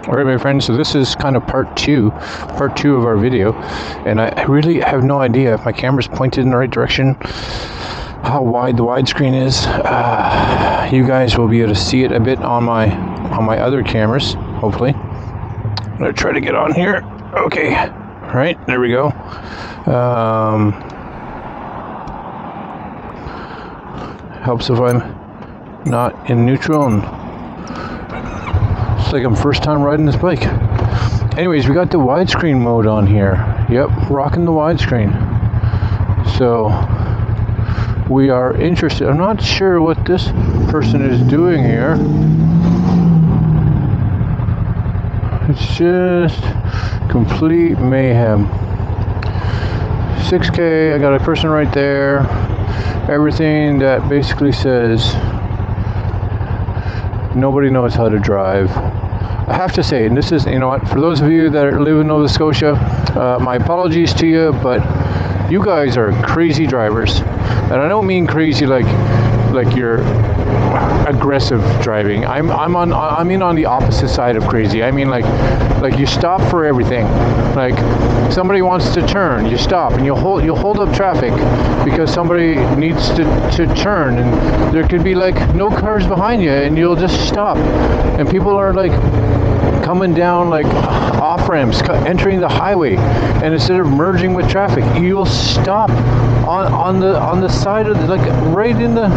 Alright, my friends, so this is kind of part two of our video, and I really have no idea if my camera's pointed in the right direction, how wide the widescreen is. You guys will be able to see it a bit on my other cameras, hopefully. I'm going to try to get on here. Okay, alright, there we go. Helps if I'm not in neutral, and it's like I'm first time riding this bike. Anyways, we got the widescreen mode on here. Yep, rocking the widescreen. So we are interested. I'm not sure what this person is doing here. It's just complete mayhem. 6K, I got a person right there. Everything that basically says nobody knows how to drive. I have to say, and this is, you know what, for those of you that live in Nova Scotia, my apologies to you, but you guys are crazy drivers. And I don't mean crazy like you're aggressive driving. I mean on the opposite side of crazy. I mean like you stop for everything. Like somebody wants to turn, you stop and you'll hold up traffic because somebody needs to turn, and there could be like no cars behind you, and you'll just stop, and people are like coming down like off ramps, entering the highway, and instead of merging with traffic, you'll stop on the side of like right in the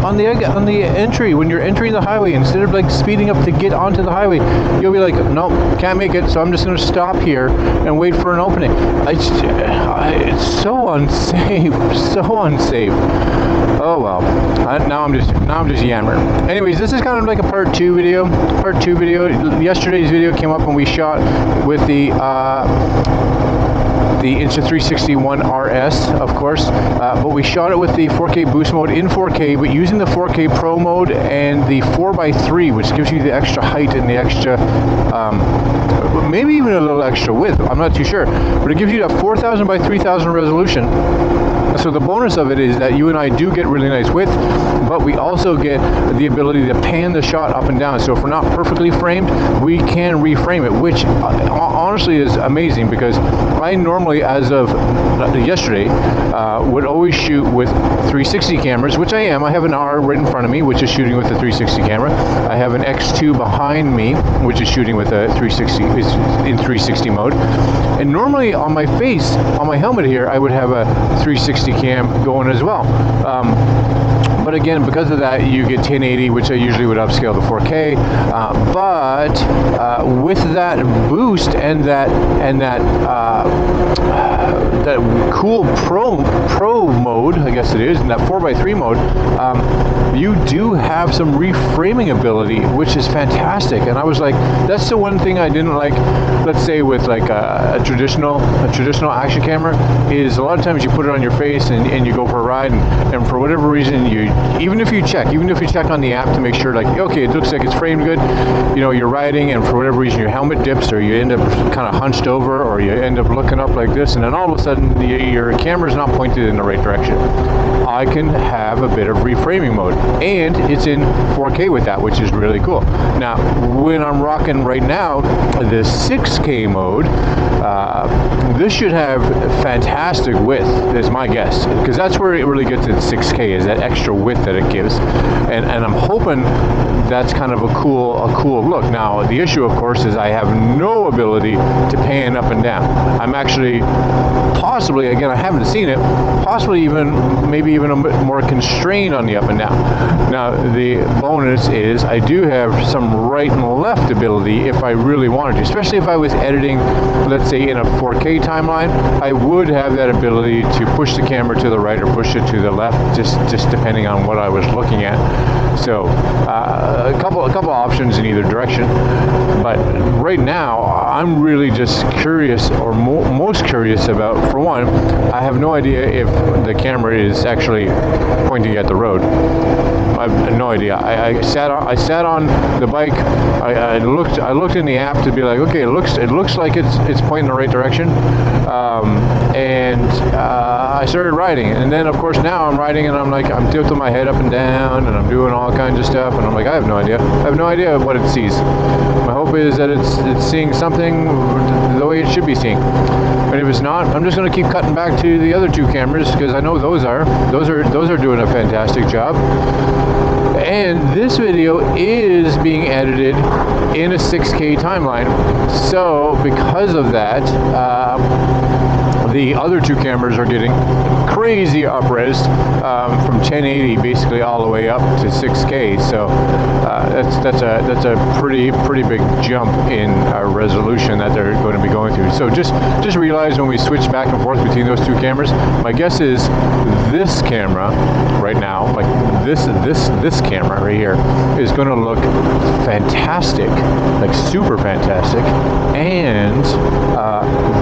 on the entry when you're entering the highway. Instead of like speeding up to get onto the highway, you'll be like, nope, can't make it, so I'm just going to stop here and wait for an opening. It's so unsafe, so unsafe. Oh well, now I'm just yammering. Anyways, this is kind of like a part two video. Yesterday's video came up when we shot with the Insta360 One RS, of course, but we shot it with the 4K boost mode in 4K, but using the 4K Pro mode and the 4x3, which gives you the extra height and the extra, maybe even a little extra width. I'm not too sure, but it gives you that 4000 by 3000 resolution. So the bonus of it is that you and I do get really nice width, but we also get the ability to pan the shot up and down. So if we're not perfectly framed, we can reframe it, which honestly is amazing, because I normally, as of yesterday, would always shoot with 360 cameras, which I am. I have an R right in front of me, which is shooting with the 360 camera. I have an X2 behind me, which is shooting with a 360, is in 360 mode. And normally on my face, on my helmet here, I would have a 360 cam going as well. But again, because of that, you get 1080, which I usually would upscale to 4K. But with that boost and that cool pro mode, I guess it is, and that 4x3 mode, you do have some reframing ability, which is fantastic. And I was like, that's the one thing I didn't like. Let's say with like a traditional action camera, is a lot of times you put it on your face and you go for a ride, and for whatever reason even if you check on the app to make sure, like, okay, it looks like it's framed good, you know, you're riding, and for whatever reason your helmet dips, or you end up kind of hunched over, or you end up looking up like this, and then all of a sudden your camera's not pointed in the right direction. I can have a bit of reframing mode, and it's in 4K with that, which is really cool. Now, when I'm rocking right now the 6K mode, this should have fantastic width, is my guess, because that's where it really gets at 6K, is that extra width that it gives, and I'm hoping that's kind of a cool look. Now, the issue, of course, is I have no ability to pan up and down. I'm actually possibly, again, I haven't seen it, possibly maybe even a bit more constrained on the up and down. Now, the bonus is I do have some right and left ability if I really wanted to, especially if I was editing, let's say, in a 4K timeline. I would have that ability to push the camera to the right or push it to the left, just depending on what I was looking at. So a couple options in either direction. But right now, I'm really just curious, or most curious about, for one, I have no idea if the camera is actually pointing at the road. I have no idea. I sat on the bike. I looked in the app to be like, okay, it looks like it's pointing in the right direction. And I started riding, and then of course now I'm riding, and I'm tilting my head up and down, and I'm doing all kinds of stuff, and I'm like, I have no idea what it sees. My hope hope is that it's seeing something the way it should be seeing. And if it's not, I'm just going to keep cutting back to the other two cameras, because I know those are doing a fantastic job. And this video is being edited in a 6K timeline. So because of that, the other two cameras are getting crazy up-res from 1080 basically all the way up to 6K. So that's a pretty big jump in resolution that they're going to be going through. So just realize when we switch back and forth between those two cameras, my guess is this camera right now, like this camera right here, is going to look fantastic, like super fantastic, and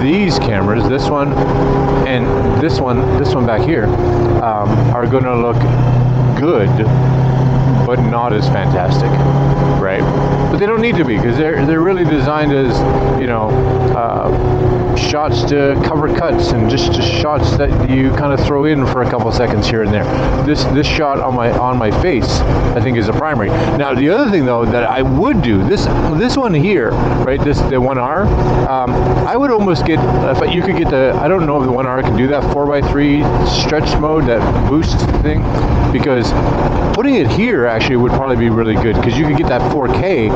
these cameras, this one and this one back here, are going to look good, but not as fantastic, right? But they don't need to be, because they're really designed as, you know, shots to cover cuts, and just shots that you kind of throw in for a couple seconds here and there. This shot on my face, I think, is a primary. Now the other thing though that I would do, this one here, right, the 1R, I would almost get, if you could get the, I don't know if the 1R can do that 4x3 stretch mode, that boost thing, because putting it here actually would probably be really good, because you could get that 4K,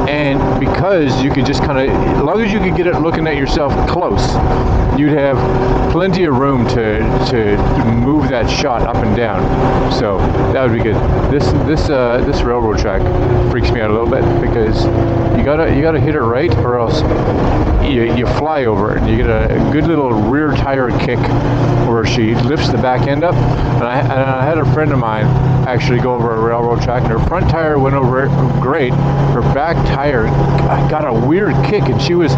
and because you could just kind of, as long as you could get it looking at yourself close, you'd have plenty of room to move that shot up and down. So that would be good. This railroad track freaks me out a little bit, because you gotta hit it right, or else you fly over it. You get a good little rear tire kick where she lifts the back end up. And I had a friend of mine actually go over a railroad track, and her front tire went over it great. Her back tire got a weird kick, and she was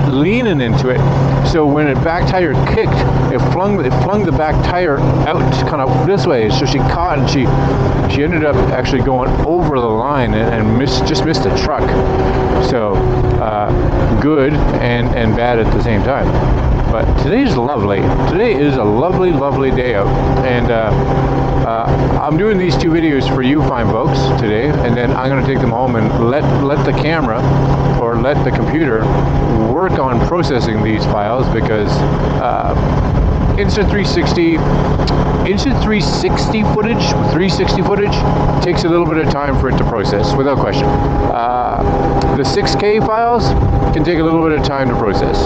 leaning into it. So when the back tire kicked, it flung the back tire out kind of this way. So she caught, and she ended up actually going over the line and just missed a truck. So good and bad at the same time. But today's lovely. Today is a lovely day out, and I'm doing these two videos for you fine folks today, and then I'm going to take them home and let the camera, or let the computer, work on processing these files, because Insta360 footage, 360 footage, takes a little bit of time for it to process, without question. The 6K files can take a little bit of time to process.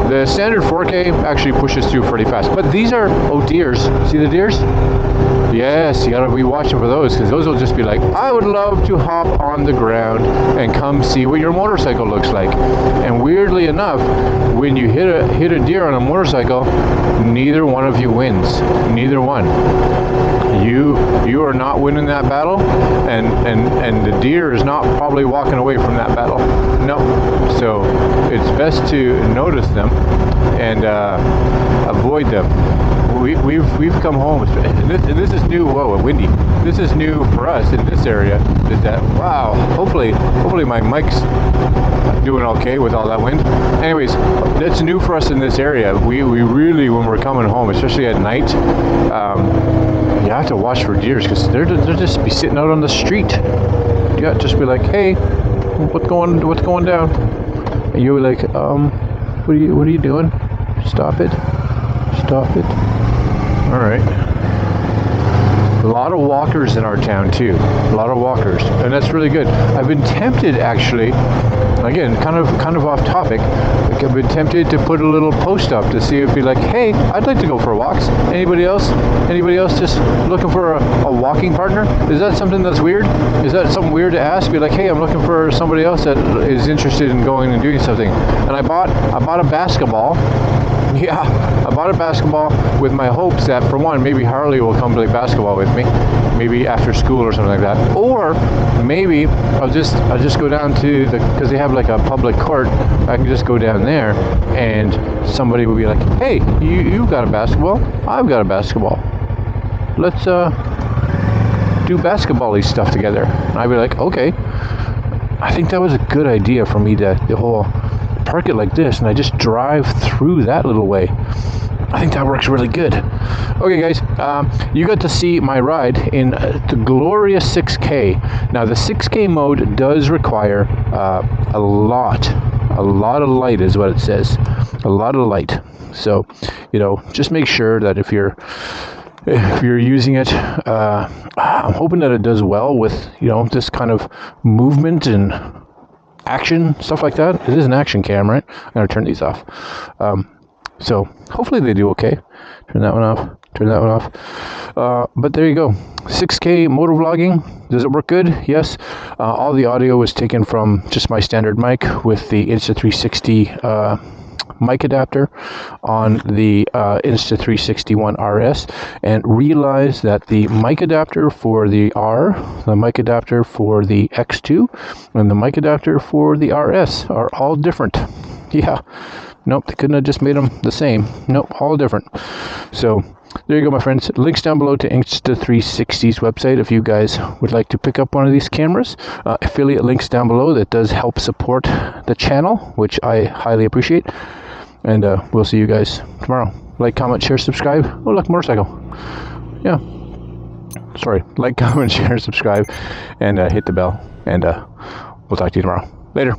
The standard 4K actually pushes through pretty fast. But these are, oh, deers. See the deers? Yes, you gotta be watching for those, because those will just be like, I would love to hop on the ground and come see what your motorcycle looks like. And weirdly enough, when you hit a deer on a motorcycle, neither one of you wins. Neither one. You are not winning that battle, and the deer is not probably walking away from that battle. No. So it's best to notice them and avoid them. We've come home, and this is new. Whoa, windy. This is new for us in this area. Wow. Hopefully my mic's doing okay with all that wind. Anyways, that's new for us in this area. We really, when we're coming home, especially at night, you have to watch for deers, because they're just be sitting out on the street. You got to just be like, hey, what's going down? And you're like, what are you doing? Stop it. All right. A lot of walkers in our town too. A lot of walkers, and that's really good. I've been tempted, actually, again, kind of off topic. I've been tempted to put a little post up to see if be like, hey, I'd like to go for walks. Anybody else just looking for a walking partner? Is that something that's weird? Is that something weird to ask? Be like, hey, I'm looking for somebody else that is interested in going and doing something. And I bought a basketball. Yeah, I bought a basketball with my hopes that, for one, maybe Harley will come play basketball with me, maybe after school or something like that. Or maybe I'll just go down to because they have like a public court. I can just go down there, and somebody will be like, hey, you got a basketball? I've got a basketball. Let's do basketball-y stuff together. And I'd be like, okay. I think that was a good idea for me to the whole park it like this, and I just drive through that little way. I think that works really good. Okay, guys, you got to see my ride in the glorious 6K. Now, the 6K mode does require a lot of light, is what it says. A lot of light. So, you know, just make sure that if you're using it, I'm hoping that it does well with, you know, this kind of movement and action, stuff like that. It is an action cam, right? I'm going to turn these off. So hopefully they do okay. Turn that one off. Turn that one off. But there you go. 6K MotoVlogging. Does it work good? Yes. All the audio was taken from just my standard mic with the Insta360 mic adapter on the Insta360 One RS, and realize that the mic adapter for the R, the mic adapter for the X2, and the mic adapter for the RS are all different. Yeah. Nope, they couldn't have just made them the same. Nope, all different. So there you go, my friends. Links down below to Insta360's website if you guys would like to pick up one of these cameras. Affiliate links down below. That does help support the channel, which I highly appreciate. And we'll see you guys tomorrow. Like, comment, share, subscribe. Oh, look, motorcycle. Yeah. Sorry. Like, comment, share, subscribe, and hit the bell. And we'll talk to you tomorrow. Later.